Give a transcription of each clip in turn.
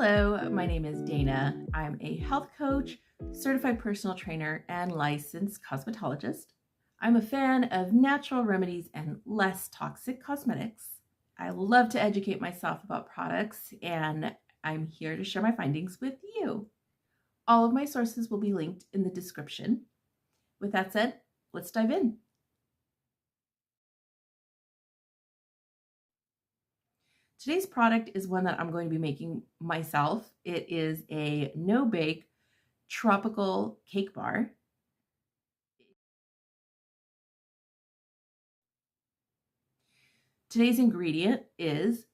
Hello, my name is Dana. I'm a health coach, certified personal trainer, and licensed cosmetologist. I'm a fan of natural remedies and less toxic cosmetics. I love to educate myself about products, and I'm here to share my findings with you. All of my sources will be linked in the description. With that said, let's dive in. Today's product is one that I'm going to be making myself. It is a no-bake tropical cake bar. Today's ingredient is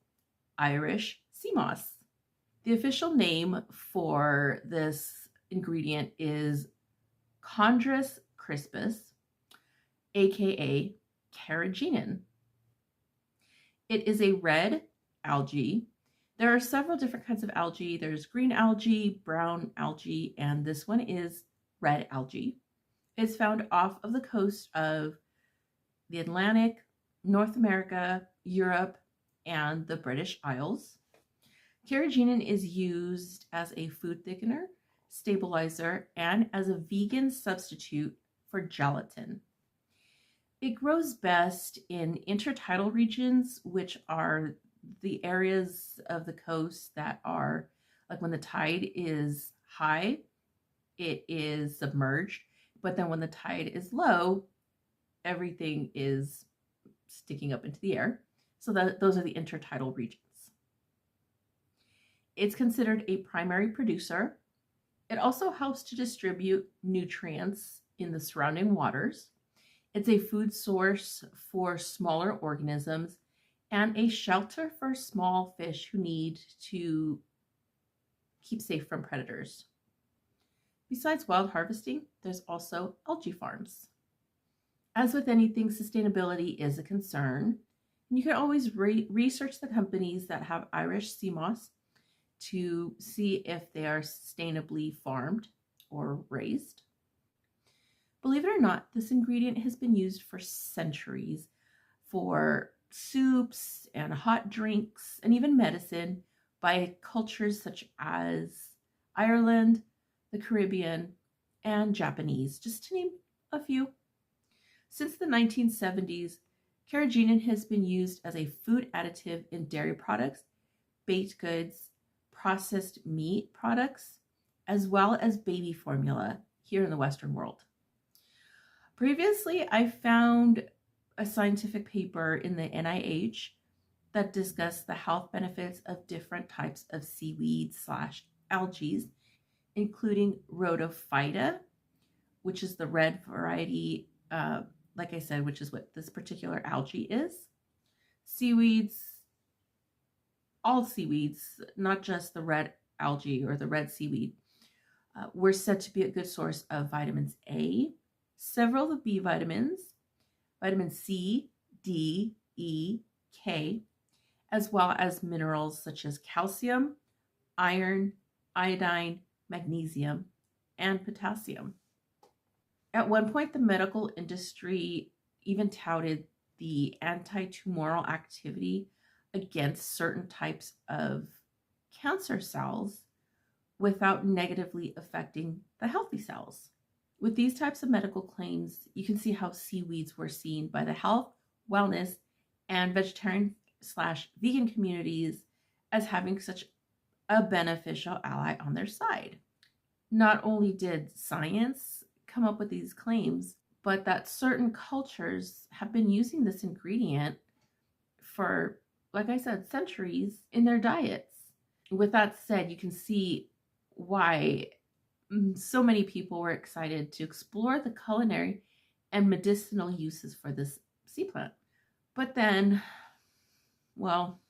Irish sea moss. The official name for this ingredient is Chondrus crispus, aka Carrageenan. It is a red algae. There are several different kinds of algae. There's green algae, brown algae, and this one is red algae. It's found off of the coast of the Atlantic, North America, Europe, and the British Isles. Carrageenan is used as a food thickener, stabilizer, and as a vegan substitute for gelatin. It grows best in intertidal regions, which are the areas of the coast that are like when the tide is high, it is submerged, but then when the tide is low, everything is sticking up into the air. So those are the intertidal regions. It's considered a primary producer. It also helps to distribute nutrients in the surrounding waters. It's a food source for smaller organisms and a shelter for small fish who need to keep safe from predators. Besides wild harvesting, there's also algae farms. As with anything, sustainability is a concern. You can always research the companies that have Irish sea moss to see if they are sustainably farmed or raised. Believe it or not, this ingredient has been used for centuries for soups and hot drinks and even medicine by cultures such as Ireland, the Caribbean, and Japanese, just to name a few. Since the 1970s, Carrageenan has been used as a food additive in dairy products, baked goods, processed meat products, as well as baby formula here in the Western world. Previously, I found a scientific paper in the NIH that discussed the health benefits of different types of seaweed/algae, including Rhodophyta, which is the red variety, like I said, which is what this particular algae is. Seaweeds, all seaweeds, not just the red algae or the red seaweed, were said to be a good source of vitamins A, several of the B vitamins, vitamin C, D, E, K, as well as minerals such as calcium, iron, iodine, magnesium, and potassium. At one point, the medical industry even touted the anti-tumoral activity against certain types of cancer cells without negatively affecting the healthy cells. With these types of medical claims, you can see how seaweeds were seen by the health, wellness, and vegetarian/vegan communities as having such a beneficial ally on their side. Not only did science come up with these claims, but that certain cultures have been using this ingredient for, like I said, centuries in their diets. With that said, you can see why so many people were excited to explore the culinary and medicinal uses for this sea plant. But then, well,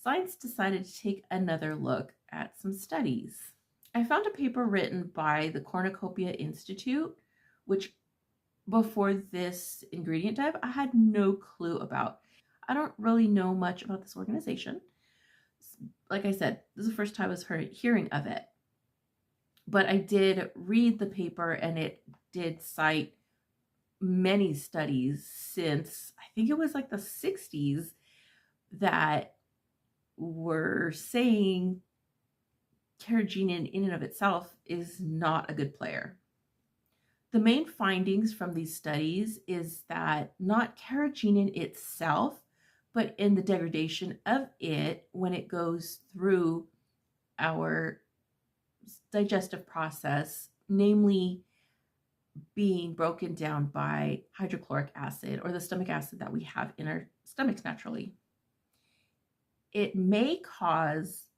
science decided to take another look at some studies. I found a paper written by the Cornucopia Institute, which before this ingredient dive, I had no clue about. I don't really know much about this organization. Like I said, this is the first time I was hearing of it. But I did read the paper, and it did cite many studies since, I think it was like the 60s, that were saying carrageenan in and of itself is not a good player. The main findings from these studies is that not carrageenan itself, but in the degradation of it when it goes through our digestive process, namely being broken down by hydrochloric acid or the stomach acid that we have in our stomachs naturally. It may cause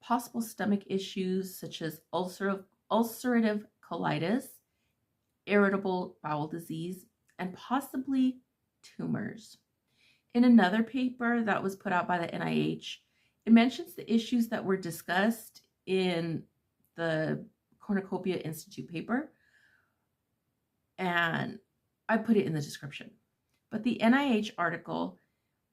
possible stomach issues such as ulcerative colitis, irritable bowel disease, and possibly tumors. In another paper that was put out by the NIH, it mentions the issues that were discussed in the Cornucopia Institute paper, and I put it in the description. But the NIH article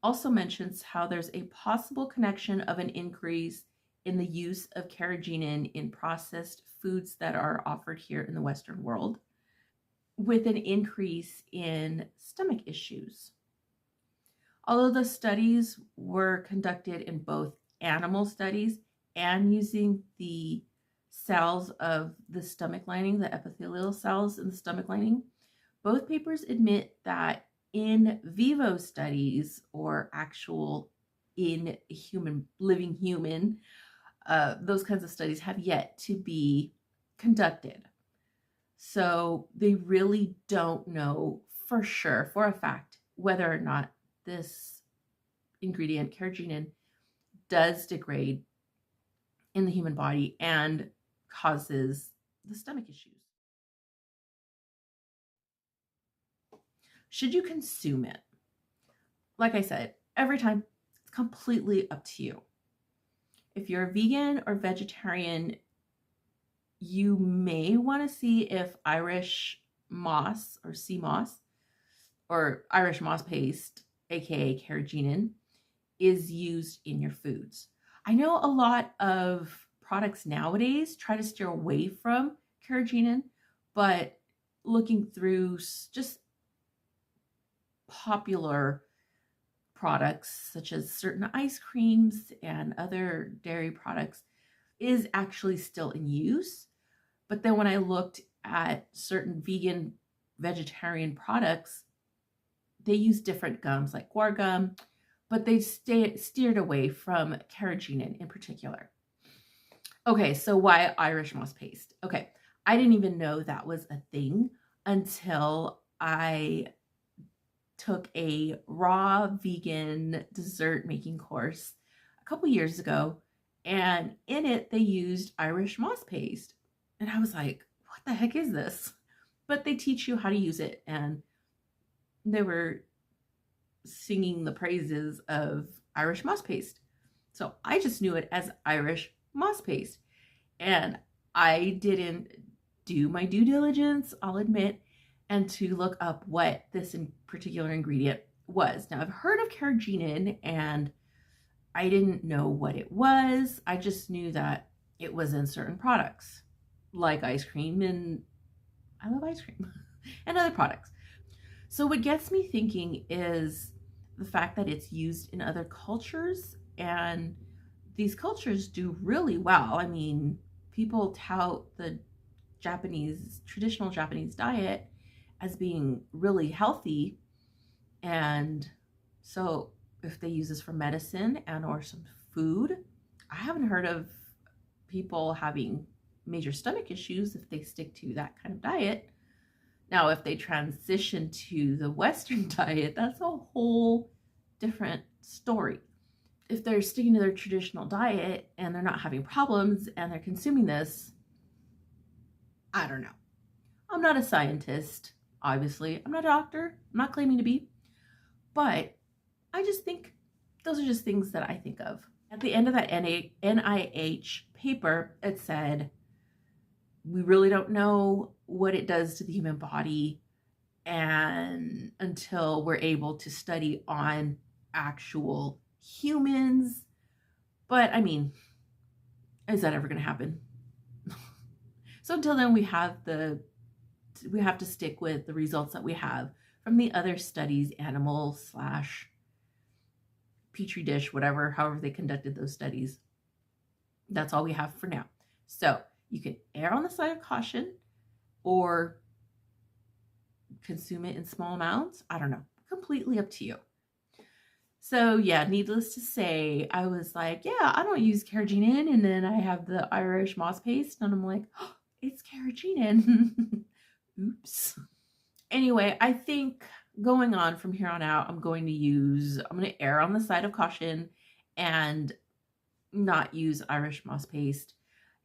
also mentions how there's a possible connection of an increase in the use of carrageenan in processed foods that are offered here in the Western world, with an increase in stomach issues. Although the studies were conducted in both animal studies and using the cells of the stomach lining, the epithelial cells in the stomach lining, both papers admit that in vivo studies, or actual in human, living human, those kinds of studies have yet to be conducted. So they really don't know for sure, for a fact, whether or not this ingredient, carrageenan, does degrade in the human body and causes the stomach issues. Should you consume it? Like I said, every time, it's completely up to you. If you're a vegan or vegetarian, you may want to see if Irish moss or sea moss or Irish moss paste, aka carrageenan, is used in your foods. I know a lot of products nowadays try to steer away from carrageenan, but looking through just popular products such as certain ice creams and other dairy products is actually still in use. But then when I looked at certain vegan, vegetarian products, they use different gums like guar gum, but they steered away from carrageenan in particular. Okay, so why Irish moss paste? Okay, I didn't even know that was a thing until I took a raw vegan dessert making course a couple years ago, and in it they used Irish moss paste. And I was like, what the heck is this? But they teach you how to use it, and they were singing the praises of Irish moss paste. So I just knew it as Irish moss paste. And I didn't do my due diligence, I'll admit, and to look up what this particular ingredient was. Now, I've heard of carrageenan, and I didn't know what it was. I just knew that it was in certain products, like ice cream, and I love ice cream, and other products. So what gets me thinking is the fact that it's used in other cultures, and these cultures do really well. I mean, people tout the traditional Japanese diet as being really healthy. And so if they use this for medicine and or some food, I haven't heard of people having major stomach issues if they stick to that kind of diet. Now, if they transition to the Western diet, that's a whole different story. If they're sticking to their traditional diet and they're not having problems and they're consuming this, I don't know. I'm not a scientist, obviously. I'm not a doctor. I'm not claiming to be. But I just think those are just things that I think of. At the end of that NIH paper, it said, we really don't know what it does to the human body and until we're able to study on actual humans. But I mean, is that ever going to happen? So until then, we have to stick with the results that we have from the other studies, animal petri dish, whatever, however they conducted those studies. That's all we have for now. So you can err on the side of caution or consume it in small amounts. I don't know, completely up to you. So yeah, needless to say, I was like, yeah, I don't use Carrageenan. And then I have the Irish moss paste and I'm like, oh, it's Carrageenan. Oops. Anyway, I think going on from here on out, I'm going to err on the side of caution and not use Irish moss paste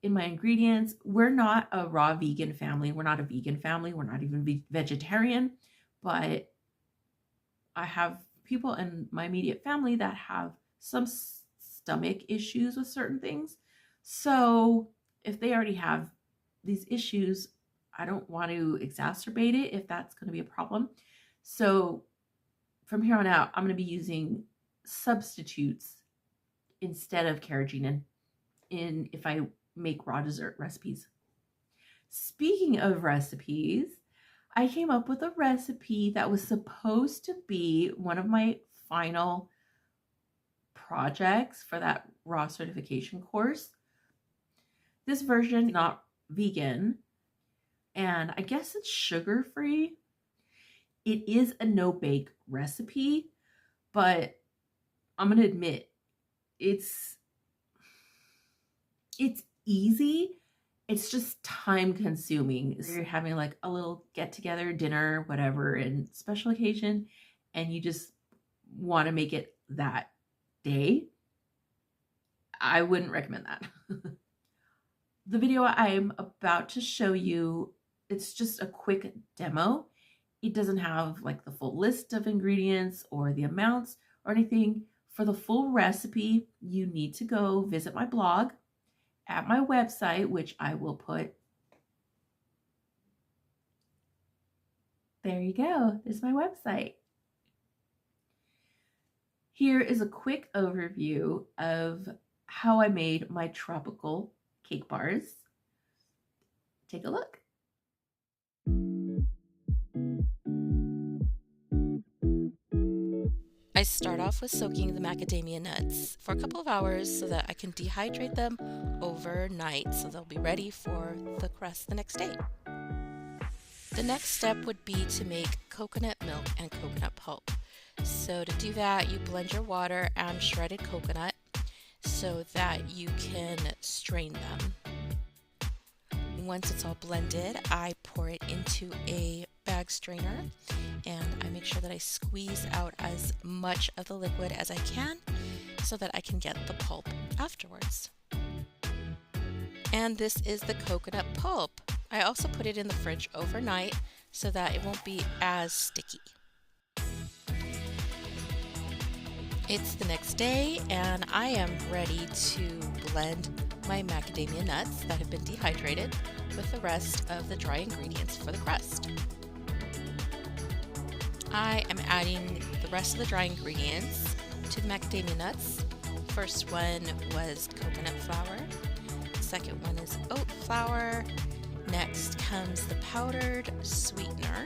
in my ingredients. We're not a raw vegan family. We're not a vegan family. We're not even vegetarian, but I have people in my immediate family that have some stomach issues with certain things. So if they already have these issues, I don't want to exacerbate it if that's going to be a problem. So from here on out, I'm going to be using substitutes instead of Carrageenan if I make raw dessert recipes. Speaking of recipes, I came up with a recipe that was supposed to be one of my final projects for that raw certification course. This version is not vegan, and I guess it's sugar-free. It is a no-bake recipe, but I'm going to admit it's easy. It's just time consuming. So you're having like a little get together, dinner, whatever, and special occasion, and you just want to make it that day. I wouldn't recommend that. The video I'm about to show you, it's just a quick demo. It doesn't have like the full list of ingredients or the amounts or anything. For the full recipe, you need to go visit my blog at my website, which I will put. There you go. There's my website. Here is a quick overview of how I made my tropical cake bars. Take a look. I start off with soaking the macadamia nuts for a couple of hours so that I can dehydrate them overnight so they'll be ready for the crust the next day. The next step would be to make coconut milk and coconut pulp. So to do that, you blend your water and shredded coconut so that you can strain them. Once it's all blended, I pour it into a bag strainer and I make sure that I squeeze out as much of the liquid as I can so that I can get the pulp afterwards. And this is the coconut pulp. I also put it in the fridge overnight so that it won't be as sticky. It's the next day and I am ready to blend my macadamia nuts that have been dehydrated with the rest of the dry ingredients for the crust. I am adding the rest of the dry ingredients to the macadamia nuts. First one was coconut flour. Second one is oat flour. Next comes the powdered sweetener.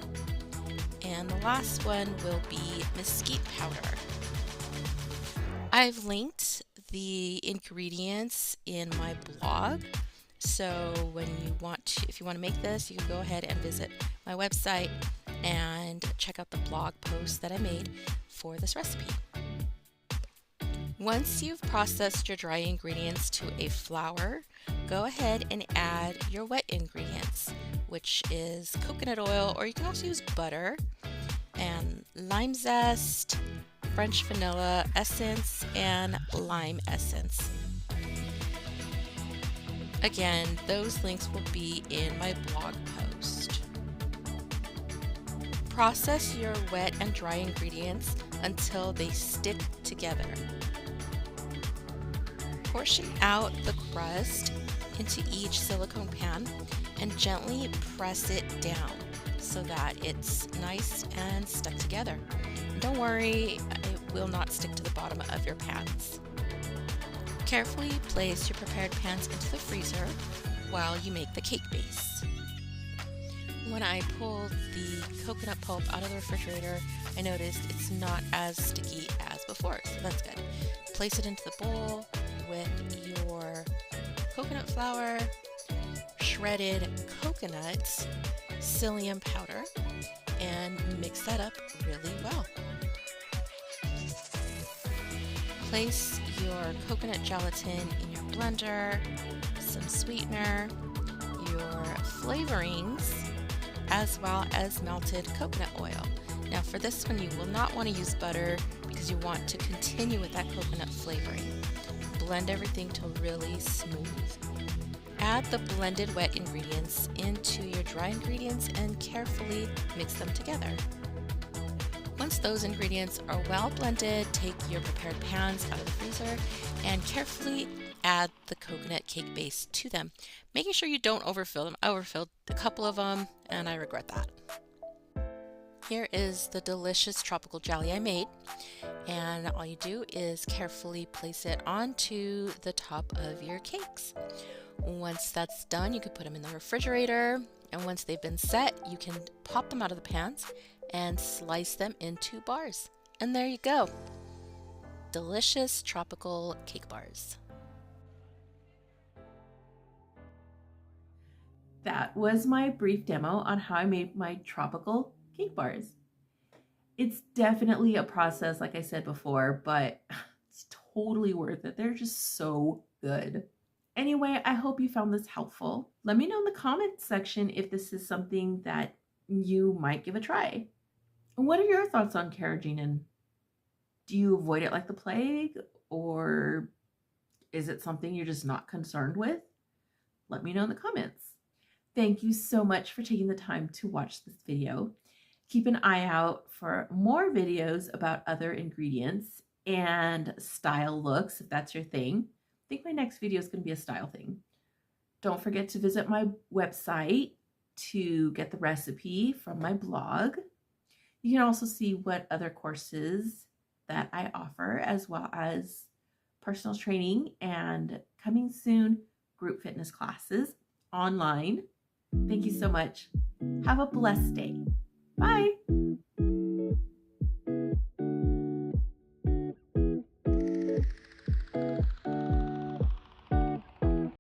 And the last one will be mesquite powder. I've linked the ingredients in my blog. So if you want to make this, you can go ahead and visit my website and check out the blog post that I made for this recipe. Once you've processed your dry ingredients to a flour, go ahead and add your wet ingredients, which is coconut oil, or you can also use butter, and lime zest, French vanilla essence, and lime essence. Again, those links will be in my blog post. Process your wet and dry ingredients until they stick together. Portion out the crust into each silicone pan and gently press it down so that it's nice and stuck together. And don't worry, it will not stick to the bottom of your pans. Carefully place your prepared pans into the freezer while you make the cake base. When I pulled the coconut pulp out of the refrigerator, I noticed it's not as sticky as before. before, so that's good. Place it into the bowl with your coconut flour, shredded coconut, psyllium powder, and mix that up really well. Place your coconut gelatin in your blender, some sweetener, your flavorings, as well as melted coconut oil. Now for this one, you will not want to use butter because you want to continue with that coconut flavoring. Blend everything till really smooth. Add the blended wet ingredients into your dry ingredients and carefully mix them together. Once those ingredients are well blended, take your prepared pans out of the freezer and carefully add the coconut cake base to them, making sure you don't overfill them. I overfilled a couple of them and I regret that. Here is the delicious tropical jelly I made, and all you do is carefully place it onto the top of your cakes. Once that's done, you can put them in the refrigerator, and once they've been set, you can pop them out of the pans and slice them into bars. And there you go. Delicious tropical cake bars. That was my brief demo on how I made my tropical cake bars. It's definitely a process, like I said before, but it's totally worth it. They're just so good. Anyway, I hope you found this helpful. Let me know in the comments section if this is something that you might give a try. What are your thoughts on Carrageenan? Do you avoid it like the plague, or is it something you're just not concerned with? Let me know in the comments. Thank you so much for taking the time to watch this video. Keep an eye out for more videos about other ingredients and style looks, if that's your thing. I think my next video is going to be a style thing. Don't forget to visit my website to get the recipe from my blog. You can also see what other courses that I offer, as well as personal training and coming soon, group fitness classes online. Thank you so much. Have a blessed day.